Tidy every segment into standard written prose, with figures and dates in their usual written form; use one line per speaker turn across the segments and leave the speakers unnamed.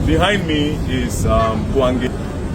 Behind me is Gwange,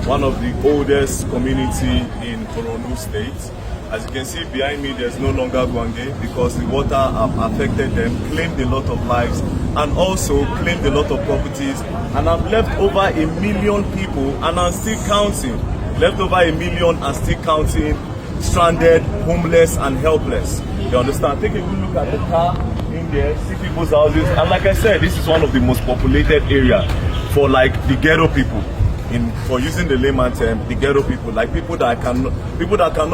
one of the oldest community in Korodu State. As you can see behind me, there's no longer Gwange because the water have affected them, claimed a lot of lives, and also claimed a lot of properties, and have left over 1 million people, and I'm still counting. Left over 1 million and still counting, stranded, homeless, and helpless. You understand? Take a good look at the car in there, see people's houses, and like I said, this is one of the most populated areas for like the ghetto people. For using the layman term, the ghetto people, like people that cannot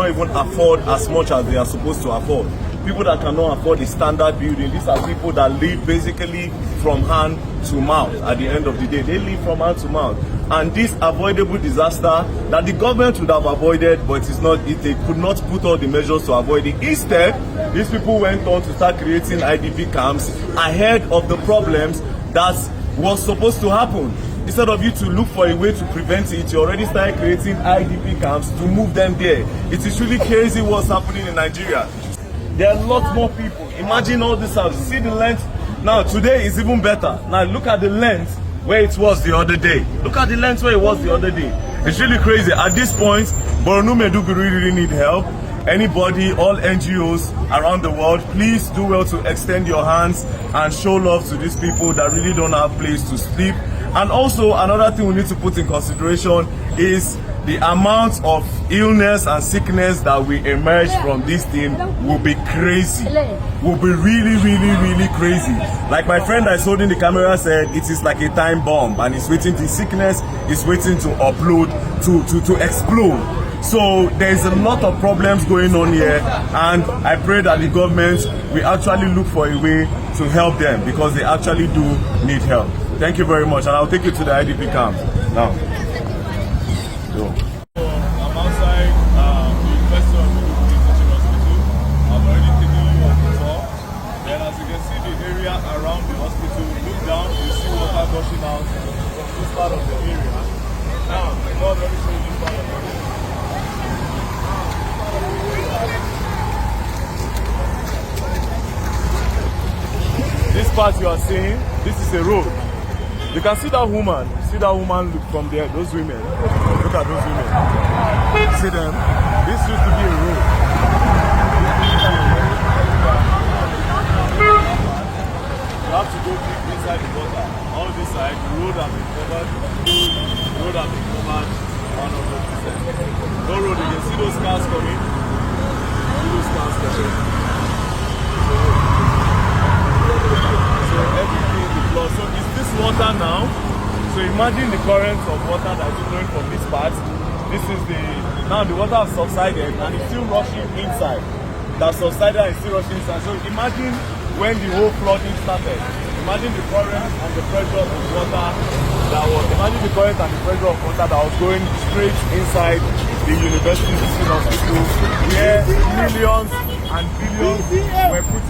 even afford as much as they are supposed to afford. People that cannot afford the standard building. These are people that live basically from hand to mouth. At the end of the day, they live from hand to mouth. And this avoidable disaster that the government would have avoided, but they could not put all the measures to avoid it. Instead, these people went on to start creating IDP camps ahead of the problems that was supposed to happen. Instead of you to look for a way to prevent it, you already started creating IDP camps to move them there. It is really crazy what's happening in Nigeria. There are lots more people. Imagine all this house. See the length. Now today is even better. Now look at the length where it was the other day. Look at the length where it was the other day. It's really crazy. At this point, Miaduguri really need help. Anybody, all NGOs around the world, please do well to extend your hands and show love to these people that really don't have a place to sleep. And also another thing we need to put in consideration is the amount of illness and sickness that will emerge from this thing will be crazy. Will be really crazy. Like my friend I saw in the camera said, it is like a time bomb, and it's waiting. The sickness is waiting to upload, to explode. So there's a lot of problems going on here, and I pray that the government will actually look for a way to help them, because they actually do need help. Thank you very much, and I'll take you to the IDP camp now. So I'm outside the University of Miaduguri Teaching Hospital. I've already taken you on the tour. Then as you can see the area around the hospital, look down, you see water gushing out from this part of the area. Now, God already showed this part of the area. This part you are seeing, this is a road. You can see that woman look from there, those women. Look at those women. See them? This used to be a road. You have to go deep inside the water. All this side, the road has been covered. The road has been covered 100%. No road, you can see those cars coming. See those cars coming. So everything is lost. So is this water now? So imagine the current of water that is flowing from this part. This is now the water has subsided and it's still rushing inside. That subsided and it's still rushing inside. So imagine when the whole flooding started. Imagine the current and the pressure of water that was going straight inside the university teaching hospital, where millions and billions were put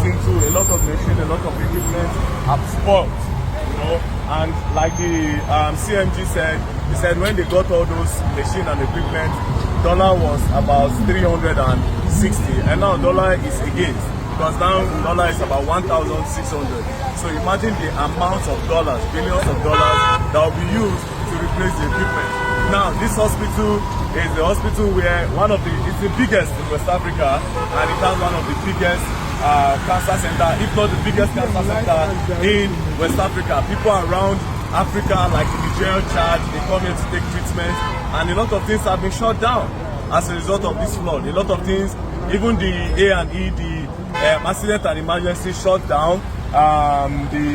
into, a lot of machines, a lot of equipment have spoiled, and like the CMG said, he said when they got all those machines and equipment, dollar was about 360, and now dollar is against, because now dollar is about 1,600. So imagine the amount of dollars, billions of dollars that will be used to replace the equipment. Now this hospital is the hospital where it's the biggest in West Africa, and it has one of the biggest cancer center, if not the biggest cancer center in West Africa. People around Africa, like Nigeria, Chad, they come here to take treatment, and a lot of things have been shut down as a result of this flood. A lot of things, even the A&E, the accident and emergency shut down, the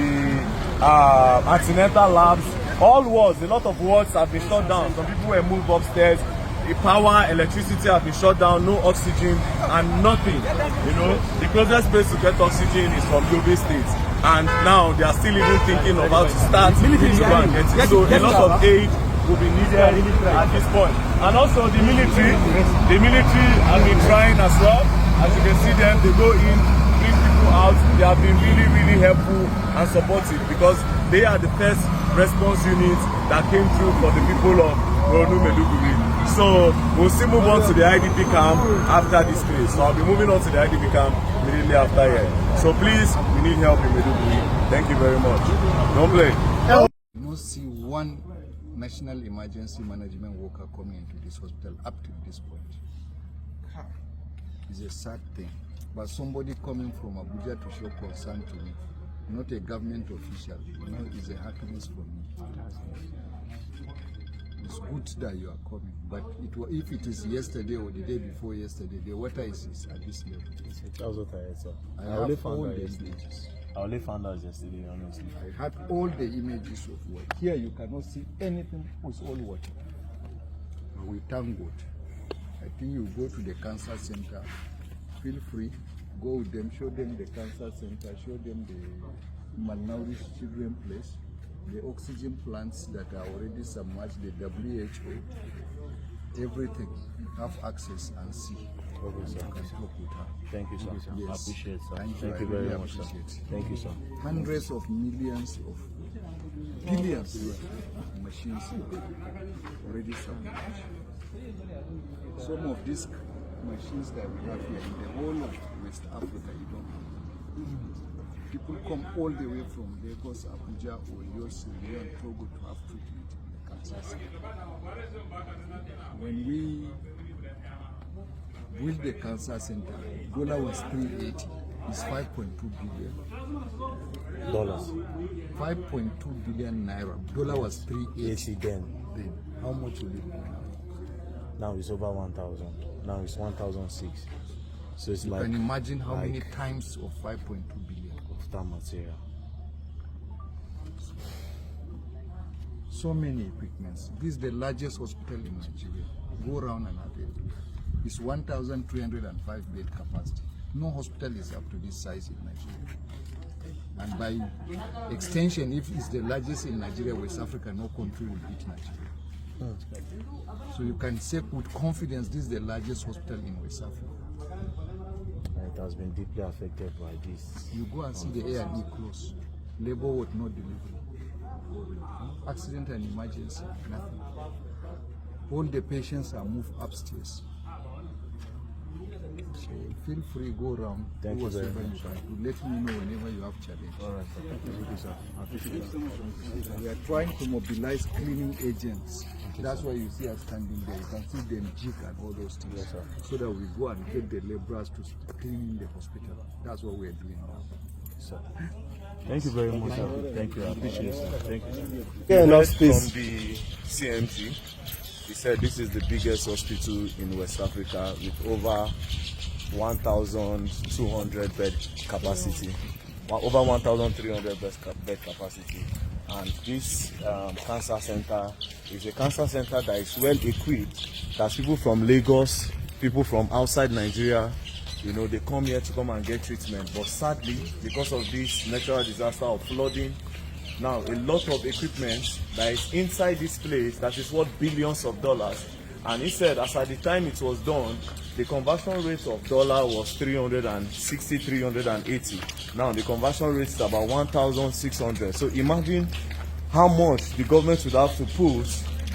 antenatal labs, all wards, a lot of wards have been shut down. Some people were moved upstairs. The power, electricity have been shut down, no oxygen and nothing. The closest place to get oxygen is from Yobe State. And now they are still even thinking of how to start to go and get it. So a lot of aid will be needed at this point. And also the military have been trying as well. As you can see them, they go in, bring people out. They have been really helpful and supportive, because they are the first response unit that came through for the people of Miaduguri. So we'll still move on to the IDP camp after this place. So I'll be moving on to the IDP camp immediately after here. So please, we need help in Maiduguri. Thank you very much. Don't play.
You don't see one national emergency management worker coming into this hospital up to this point. It's a sad thing. But somebody coming from Abuja to show concern to me, not a government official, is a happiness for me. It's good that you are coming, but if it is yesterday or the day before yesterday, the water is at this level.
That was what I saw.
I only found out yesterday.
I only found out yesterday, honestly.
I had all the images of water. Here you cannot see anything, it's all water. But we thank God. I think you go to the cancer center, feel free, go with them, show them the cancer center, show them the malnourished children place, the oxygen plants that are already submerged, the WHO, everything. Have access and see.
Okay, sir.
You can talk with her.
Thank you, sir.
Yes.
I appreciate it, sir.
Thank
you
I
very
really
much, sir.
appreciate it.
Thank you, sir.
Hundreds of millions of billions of machines already submerged. Some of these machines that we have here in the whole of West Africa, you don't have. People come all the way from Lagos, Abuja, or Sierra and Togo to have treatment in the cancer center. When we built the cancer center, dollar was 380. It's 5.2 billion.
Dollars.
5.2 billion naira. Dollar was 380
then.
How much will it be now?
Now it's over 1,000. Now it's 1,006. So it's
You
like
can imagine how many times of 5.2 billion.
of that material.
So many equipments. This is the largest hospital in Nigeria. Go around and have it. It's 1,305 bed capacity. No hospital is up to this size in Nigeria. And by extension, if it's the largest in Nigeria, West Africa, no country will beat Nigeria. So you can say with confidence this is the largest hospital in West Africa.
It has been deeply affected by this.
You go and see the A&E close. Labor ward not delivery. Accident and emergency, nothing. All the patients are moved upstairs. So feel free, go around.
Thank you very much.
Let me know whenever you have challenge.
All right, sir. Thank you, sir. I appreciate it.
We are trying to mobilize cleaning agents. That's why you see us standing there. You can see them jig and all those things.
Yes, sir.
So that we go and get the laborers to clean the hospital. That's what we are doing now.
Sir. Thank you very much, sir. Thank you. I appreciate it, sir. Thank you.
From the CMT, he said this is the biggest hospital in West Africa with over 1,200 bed capacity, over 1,300 bed capacity. And this cancer center is a cancer center that is well equipped. There's people from Lagos, people from outside Nigeria, they come here to come and get treatment. But sadly, because of this natural disaster of flooding, now a lot of equipment that is inside this place that is worth billions of dollars. And he said as at the time it was done, the conversion rate of dollar was 360, 380. Now the conversion rate is about 1,600. So imagine how much the government would have to put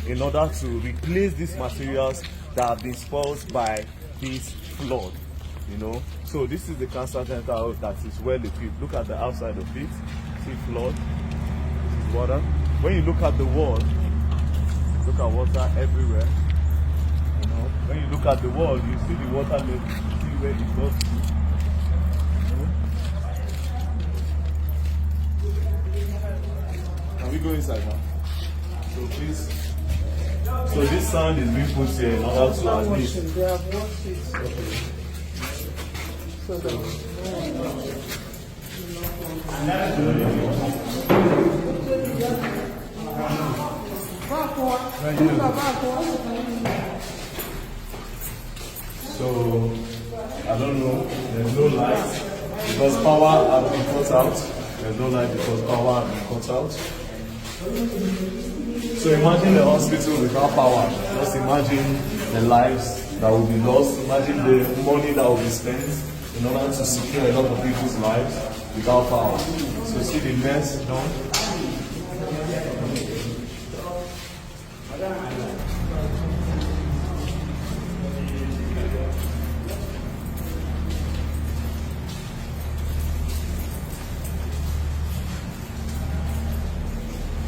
in order to replace these materials that have been spoiled by this flood. So this is the cancer center that is well equipped. Look at the outside of it. See flood. This is water. When you look at the wall, look at water everywhere. When you look at the wall, you see the water level, you see where it goes to. Can we go inside now? So please. So this sand is being put here in order to at least. So, I don't know, there's no light because power has been cut out. There's no light because power has been cut out. So imagine the hospital without power. Just imagine the lives that will be lost. Imagine the money that will be spent in order to secure a lot of people's lives without power. So see the mess done.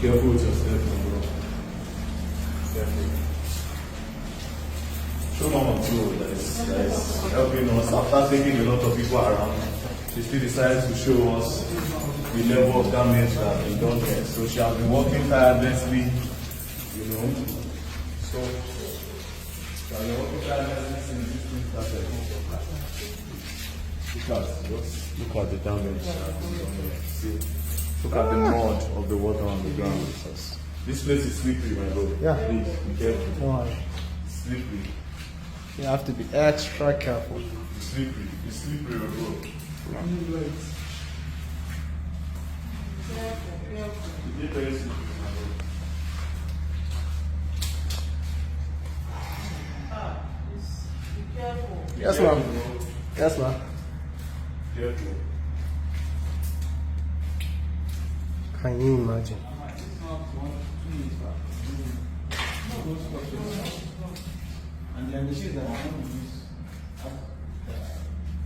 Careful with your steps, bro. Careful. Show Mama too that is helping us. After taking a lot of people around, she still decided to show us the level of damage that has been done here. So she has been working tirelessly, you know. So she has been working tirelessly since this thing started. Look at the damage that has been done here. See, look at the mud of the water on the ground. This place is slippery, my bro.
Yeah.
Please be careful.
No,
Slippery.
you have to be extra careful.
It's slippery. It's slippery, my bro. It's very slippery, my bro.
Yes, ma'am. Yes, ma'am.
Careful.
Can you imagine?
And the machines that are going to use,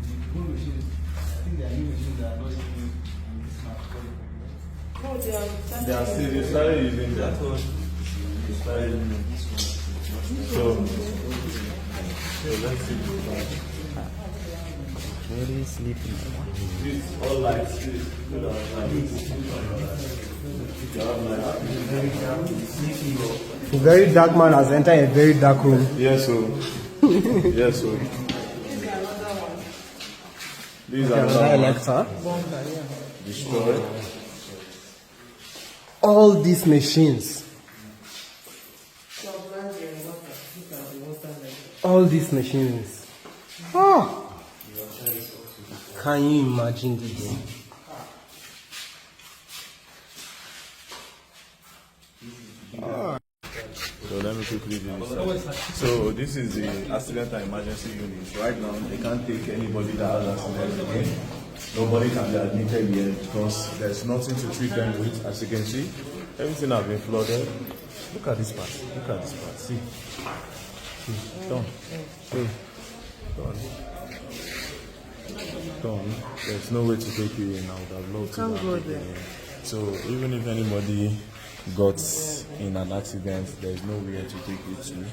the new machines, I think they are new machines that are not using in this market.
No,
They are still, they started using that. They started using this one. So let's see.
Very sleepy.
This all lights. This good
A very dark man has entered a very dark room.
Yes, sir. Yes, sir. These are
Another
the
Alexa.
destroyed.
All these machines. All these machines. Ah. Can you imagine this?
So let me quickly do this. So this is the accident and emergency unit. Right now, they can't take anybody that has accident again. Nobody can be admitted yet because there's nothing to treat them with. As you can see, everything has been flooded. Look at this part. Look at this part. See. Done. Done. Done. There's no way to take you in now. I've loved to go there. So even if anybody got in an accident, there's nowhere to take you to.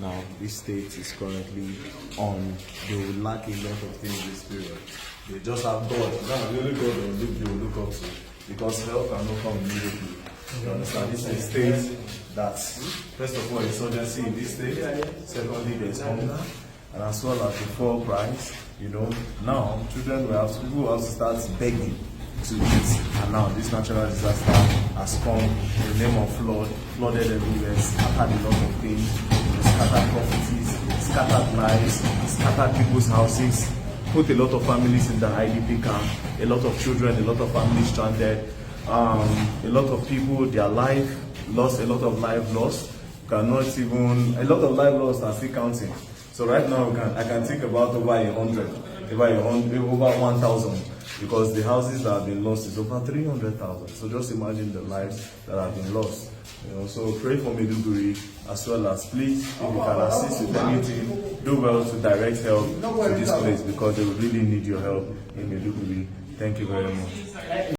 Now, this state is currently on. They will lack a lot of things this period. They just have God. Now, the only God they will look up to, because help cannot come immediately. You understand? This is a state that, first of all, insurgency in this state. Secondly, there's hunger, and as well as the fuel price. You know, now children will have to, people will have to start begging to eat, and now this natural disaster has come in the name of flooded everywhere, scattered a lot of things, scattered properties, scattered lives, scattered people's houses, put a lot of families in the IDP camp, a lot of children, a lot of families stranded, a lot of people, their life lost, a lot of life lost, cannot even, a lot of life lost are still counting. So right now I can think about over 100, over 1,000. Because the houses that have been lost is over 300,000. So just imagine the lives that have been lost. You know, so pray for Maiduguri, as well as please, if you can assist with anything, do well to direct help to this place, because they will really need your help in Maiduguri. Thank you very much.